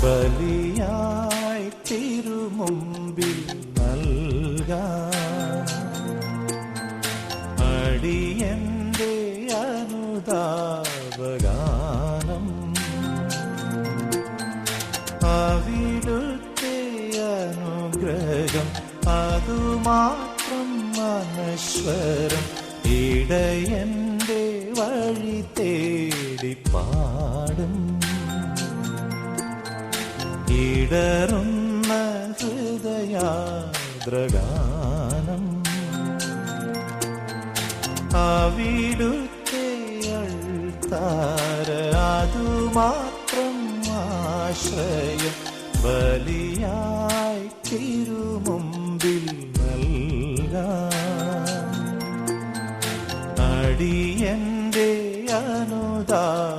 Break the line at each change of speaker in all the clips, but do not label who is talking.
ബലിയായി തിരുമുമ്പിൽ നൽകാൻ അടിയന്റെ അനുതാപഗാനം അവിടുത്തെ അനുഗ്രഹം അതുമാത്രം അനശ്വരം ഇടയന്റെ വഴി തേടി പാടും ഇടറുന്ന ഹൃദയാദ്രഗാനം അവിടുത്തെ അൾത്താര അതുമാത്രം ആശ്രയം ബലിയായി തിരുമുമ്പിൽ നൽകാൻ അടിയന്റെ അനുതാപഗാനം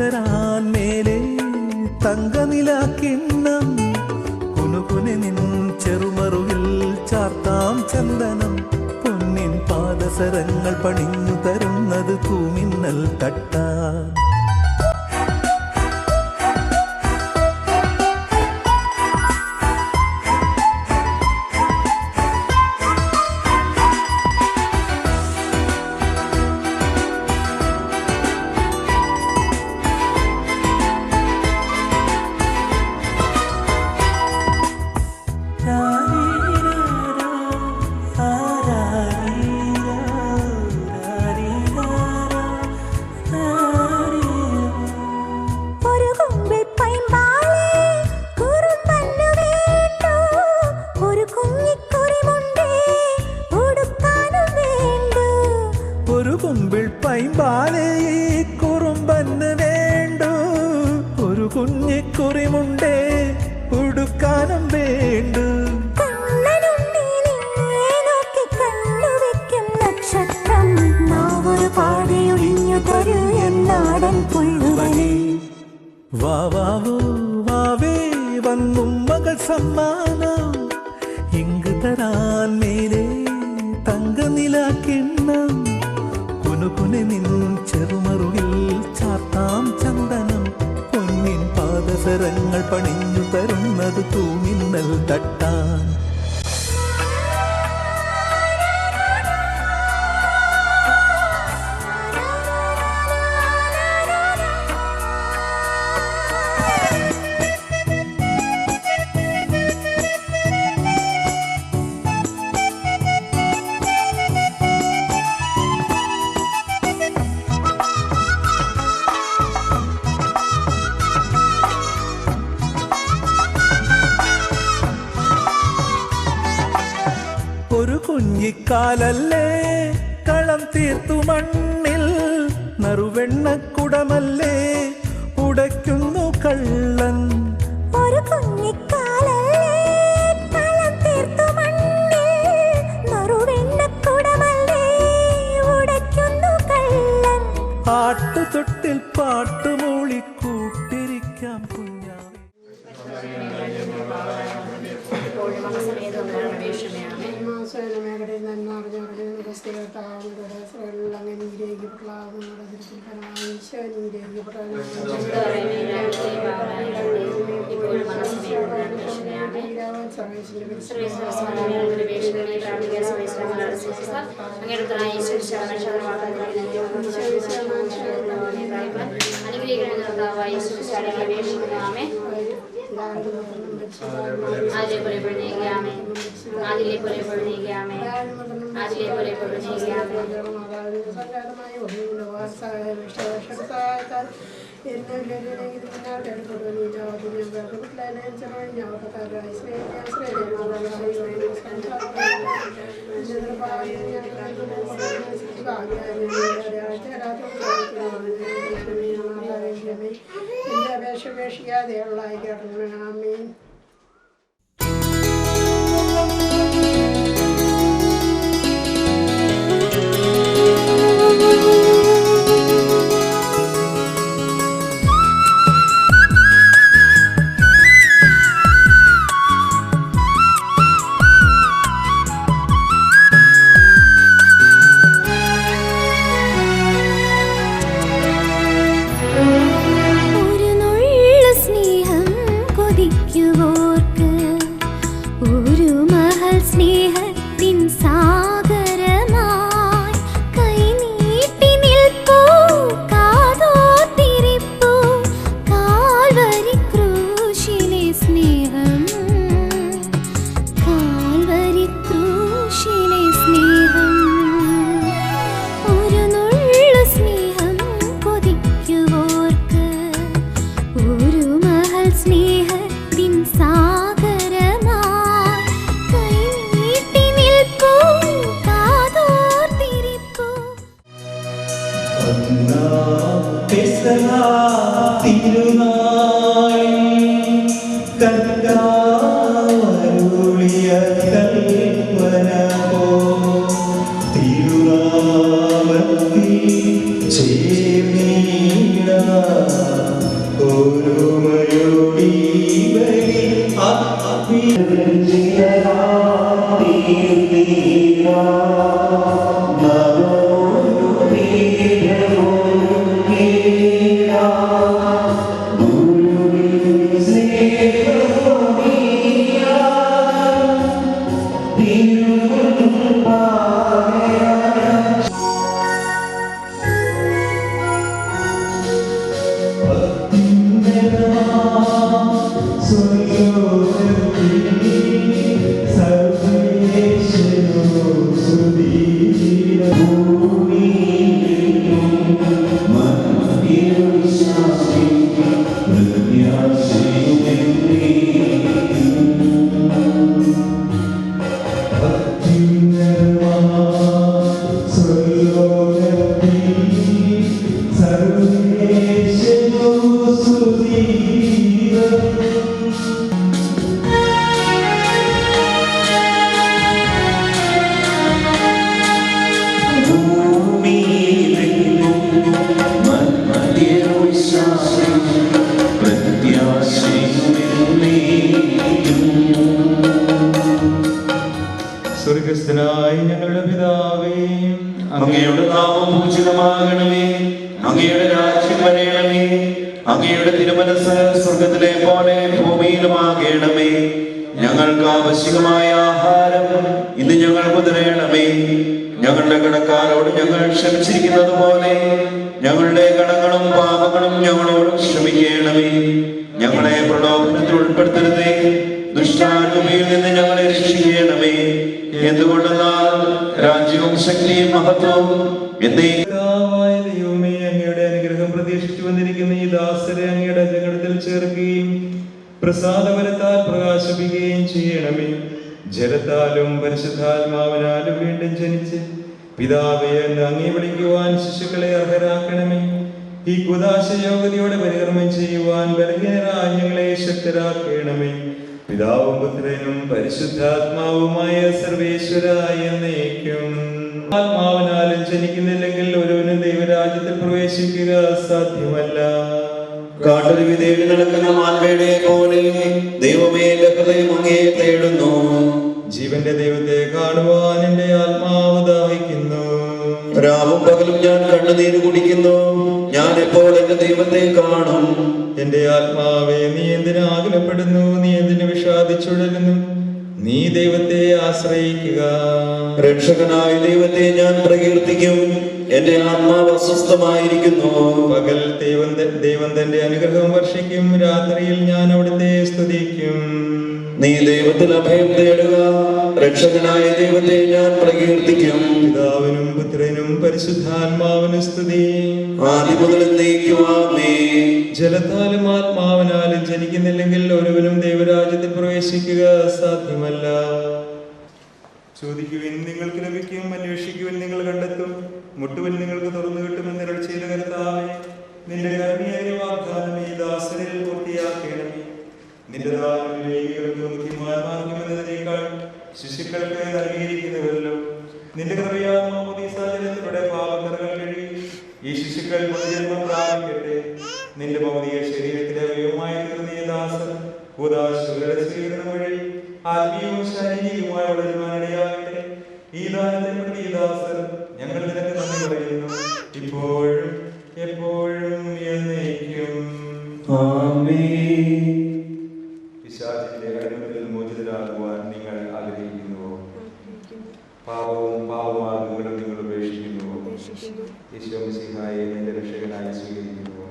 തരാൻ മേലെ തങ്കനിലാക്കിണ്ണം കുനുകുനെ നിൻ ചെറുമറുകിൽ ചാർത്താം ചന്ദനം പൊന്നിൻ പാദസരങ്ങൾ പണിഞ്ഞു തരുന്നത് തൂമിന്നൽ തട്ടാൻ കുമ്പിൾ പൈമ്പാലേ കുറുമ്പന്ന് വേണ്ടു ഒരു കുഞ്ഞിക്കുറിമുണ്ടേ ഉടുക്കാനും വേണ്ടു വാവാവോ വാവേ വന്നും മകൾ സമ്മാനം ഇങ്ങ് തരാൻ മേലെ തങ്കനിലാക്കിണ്ണം കുനുകുനെ നിൻ ചെറുമറുകിൽ ചാർത്താം ചന്ദനം പൊന്നിൻ പാദസരങ്ങൾ പണിഞ്ഞു തരുന്നത് തൂമിന്നൽ തട്ടാൻ ഒരു കുഞ്ഞിക്കാലല്ലേ കളം തീർത്തു മണ്ണിൽ നറുവെണ്ണക്കുടമല്ലേ ഉടയ്ക്കുന്നു കള്ളൻ
ഒരു കുഞ്ഞിക്കാലല്ലേ കളം തീർത്തു മണ്ണിൽ നറുവെണ്ണക്കുടമല്ലേ ഉടയ്ക്കുന്നു കള്ളൻ
ആട്ടുതൊട്ടിൽ പാട്ടുമൂളി കൂട്ടിരിക്കാം കുഞ്ഞാവേ
സ്വർഗസ്ഥനായ ഞങ്ങളുടെ പിതാവേ, അങ്ങയുടെ നാമം പൂജിതമാകണമേ, അങ്ങയുടെ രാജ്യം വരയണമേ, അങ്ങയുടെ തിരുമനസ് സ്വർഗത്തിലെ പോലെ ഭൂമിയിലുമാകണമേ. ഞങ്ങൾക്ക് ആവശ്യമായ ആഹാരം ഇന്ന് ഞങ്ങൾക്ക് തരണമേ. ഞങ്ങളുടെ കടക്കാരോട് ഞങ്ങൾ ക്ഷമിച്ചിരിക്കുന്നത് പോലെ ഞങ്ങളുടെ കടങ്ങളും പാപങ്ങളും ഞങ്ങളോട് ക്ഷമിക്കണമേ. ഞങ്ങളെ പ്രലോഭനത്തിൽ ഉൾപ്പെടുത്തരുതേ, ദുഷ്ടാരൂപിയിൽ നിന്ന് ഞങ്ങളെ രക്ഷിക്കണമേ. എന്തുകൊണ്ടെന്നാൽ രാജ്യവും ശക്തിയും മഹത്വവും
ദൈവമേ, അങ്ങയുടെ അനുഗ്രഹം പ്രതീക്ഷിച്ചു വന്നിരിക്കുന്ന ഈ ദാസരെ അങ്ങയുടെ ജഗത്തിൽ ചേർക്കുകയും പ്രസാദവരത്താൽ പ്രകാശിപ്പിക്കുകയും ചെയ്യണമേ. ജലത്താലും പരിശുദ്ധാത്മാവിനാലും വീണ്ടും ജനിച്ച് പിതാവേ എന്ന് അങ്ങേ വിളിക്കുവാൻ ശിശുക്കളെ അർഹരാക്കണമേ. ഈ കുദാശ യോഗ്യതയോടെ പരികർമ്മം ചെയ്യുവാൻ ബലഹീനരായ ഞങ്ങളെ ശക്തരാക്കണമേ. പിതാവും പുത്രനും പരിശുദ്ധാത്മാവുമായ സർവേശ്വരായ എന്നേക്കും. ആത്മാവിനാലും ജനിക്കുന്നില്ലെങ്കിൽ ഒരുവനും ദൈവരാജ്യത്തിൽ പ്രവേശിക്കുക സാധ്യമല്ല.
കാട്ടൊരുവി തേടി നടക്കുന്ന മാൻപേടെ പോലെ ദൈവമേ എന്റെ ഹൃദയം അങ്ങയെ തേടുന്നു.
ജീവന്റെ ദൈവത്തെ കാണുവാൻ എന്റെ ആത്മാവ് ദാഹിക്കുന്നു.
രാവും പകലും ഞാൻ കണ്ണുനീര് കുടിക്കുന്നു. ഞാൻ എപ്പോൾ എന്റെ ദൈവത്തെ കാണും?
എന്റെ ആത്മാവേ, നീ എന്തിനു ആകുലപ്പെടുന്നു? നീ എന്തിനു വിഷാദിച്ചുഴലുന്നു? നീ ദൈവത്തെ ആശ്രയിക്കുക.
രക്ഷകനായ ദൈവത്തെ ഞാൻ പ്രകീർത്തിക്കും. എന്റെ ആത്മാവ് അസ്വസ്ഥമായിരിക്കുന്നു.
പകൽ ദൈവം തന്റെ അനുഗ്രഹം വർഷിക്കും, രാത്രിയിൽ ഞാൻ അവിടുത്തെ സ്തുതിക്കും.
നീ ദൈവത്തിൽ അഭയം തേടുക. രക്ഷകനായ ദൈവത്തെ ഞാൻ പ്രകീർത്തിക്കും.
പിതാവിനും പുത്രനും പരിശുദ്ധാത്മാവിനും സ്തുതി.
ആദ്യം മുതൽ എന്നേക്കും ആമേൻ.
ജലത്താലും ആത്മാവിനാലും ജനിക്കുന്നില്ലെങ്കിൽ ഒരുവനും ദൈവരാജ്യത്തിൽ പ്രവേശിക്കുക സാധ്യമല്ല. ചോദിക്കുവിൻ, നിങ്ങൾക്ക് ലഭിക്കും. അന്വേഷിക്കുവിൻ, നിങ്ങൾ കണ്ടെത്തും. മുട്ടുവിൻ, നിങ്ങൾക്ക് തുറന്നു കിട്ടുമെന്ന് അരുളിച്ചെയ്ത കർത്താവേ, നിന്റെ കരുണയായ വാഗ്ദാനം ഈ ദാസരിൽ പൂർത്തിയാക്കണമേ. നിന്റെ ദാനം വിവേകികൾക്ക് മുഖ്യമാർഗമെന്നതിനേക്കാൾ ശിശുക്കൾക്ക് നൽകിയിരിക്കുന്നുവല്ലോ. നിന്റെ കൃപയാൽ മാമോദീസാജനത്തിലൂടെ പാപക്കറകൾ കഴുകി ഈ ശിശുക്കൾ പുനർജന്മം പ്രാപിക്കട്ടെ. നിന്റെ ഭൗതിക ശരീരത്തിലെ അവയവമായി തീർന്ന ഈ ദാസൻ ഉദാശകളുടെ സ്വീകരണം വഴി ആത്മീയവും ശാരീരികവുമായ വളരുവാനിടയാകട്ടെ. ഈ ദാനത്തെ പ്രതി ഈ ദാസർ ഞങ്ങൾ നിനക്ക് നന്ദി പറയുന്നു, ഇപ്പോഴും എപ്പോഴും എന്നേക്കും.
ആമേൻ.
പിശാചിന്റെ അടിമത്തിൽ മോചിതരാകുവാൻ നിങ്ങൾ ആഗ്രഹിക്കുന്നുവോ? പാപവും പാപമാർഗങ്ങളും നിങ്ങൾ ഉപേക്ഷിക്കുന്നുവോ? ഈശോ മിശിഹായെ നിന്റെ രക്ഷകനായി സ്വീകരിക്കുന്നുവോ?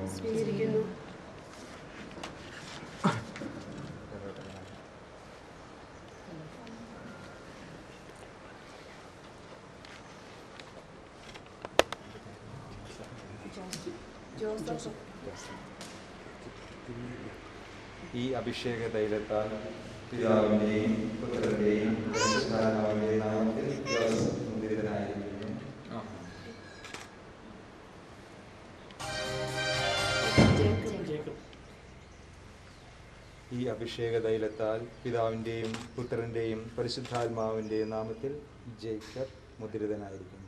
ഈ അഭിഷേക തൈലത്താൽ പിതാവിന്റെയും പുത്രന്റെയും പരിശുദ്ധാത്മാവിന്റെയും നാമത്തിൽ മുദ്രിതനായിരിക്കുന്നു. ഈ അഭിഷേക തൈലത്താൽ പിതാവിന്റെയും പുത്രന്റെയും പരിശുദ്ധാത്മാവിന്റെയും നാമത്തിൽ ജേക്കബ് മുദ്രിതനായിരിക്കുന്നു.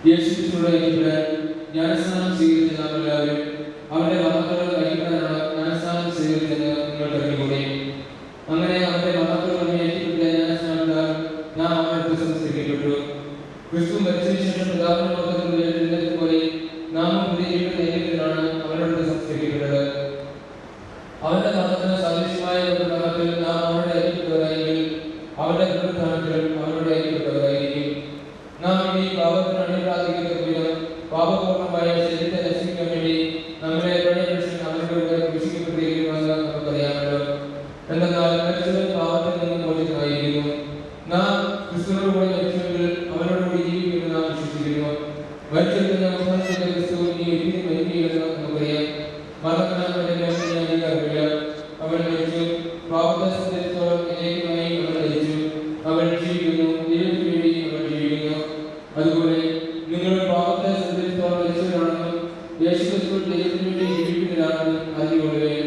യേശുക്രിസ്തുവിന്റെ ജ്ഞാനസ്നാനം സ്വീകരിച്ച നാം എല്ലാവരും അവരുടെ വാക്കുകൾ വഹിക്കാനാണ് ജ്ഞാനസ്നാനം സ്വീകരിച്ചെന്ന് നിങ്ങൾ കരുതിക്കൂടെ. അങ്ങനെ അവരുടെ വാക്കുകൾ ഏറ്റുപറ്റിയ ജ്ഞാനസ്നാനത്താൽ നാം അവരുടെ സംസ്കരിക്കപ്പെട്ടു. ക്രിസ്തു മരിച്ചതിനു ശേഷം പിതാവിന്റെ മക്കളിൽ എഴുന്നേറ്റതുപോലെ നാമും പുതിയ ജീവിതത്തിലാണ് അവരോട് സംസ്കരിക്കപ്പെട്ടത്. അവരുടെ മതത്തിന് സദൃശമായ ഒരു നാമത്തിൽ നാം അവരുടെ ഐക്യപ്പെട്ടവരായെങ്കിൽ അവരുടെ പുനരുത്ഥാനത്തിലും അവരുടെ ഐക്യപ്പെട്ടവരായിരിക്കും. നാം ഇനി പാപത്തിന് അണിപ്രാധിക്കുന്ന വിധം പാപപൂർണ്ണമായ ശരീരത്തെ നശിപ്പിക്കാൻ വേണ്ടി നമ്മളെ മനുഷ്യൻ അവരുടെ കൃഷിക്കപ്പെട്ടിരിക്കുന്നുവെന്ന് നമുക്കറിയാമല്ലോ. എന്നാൽ മരിച്ചവൻ പാപത്തിൽ നിന്ന് മോചിതനായിരിക്കുന്നു. നാം ക്രിസ്തുവിനോടുകൂടി മരിച്ചെങ്കിൽ അവനോടുകൂടി ജീവിക്കുമെന്ന് നാം വിശ്വസിക്കുന്നു. മരിച്ചെടുക്കുന്ന അവസാനത്തിന്റെ ക്രിസ്തു ഇനി ഒരിക്കലും മരിക്കുകയില്ലെന്ന് നമുക്കറിയാം. മരണത്തിന് അറിയില്ല. അവൻ മരിച്ചു, പാപത്തെ സംബന്ധിച്ചിടത്തോളം എന്നേക്കുമായി അവൻ മരിച്ചു. അവൻ ജീവിക്കുന്നു, ദൈവത്തിന് വേണ്ടി അവൻ ജീവിക്കുന്നു. അതുപോലെ നിങ്ങൾ പാപത്തെ സംബന്ധിച്ചിടത്തോളം മരിച്ചവരാണെന്നും യേശുക്രിസ്തു ദൈവത്തിന് വേണ്ടി ജീവിക്കുന്നവരാണെന്നും അറിയുകയുള്ളവേ.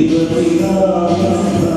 ദൈവത്തിനാ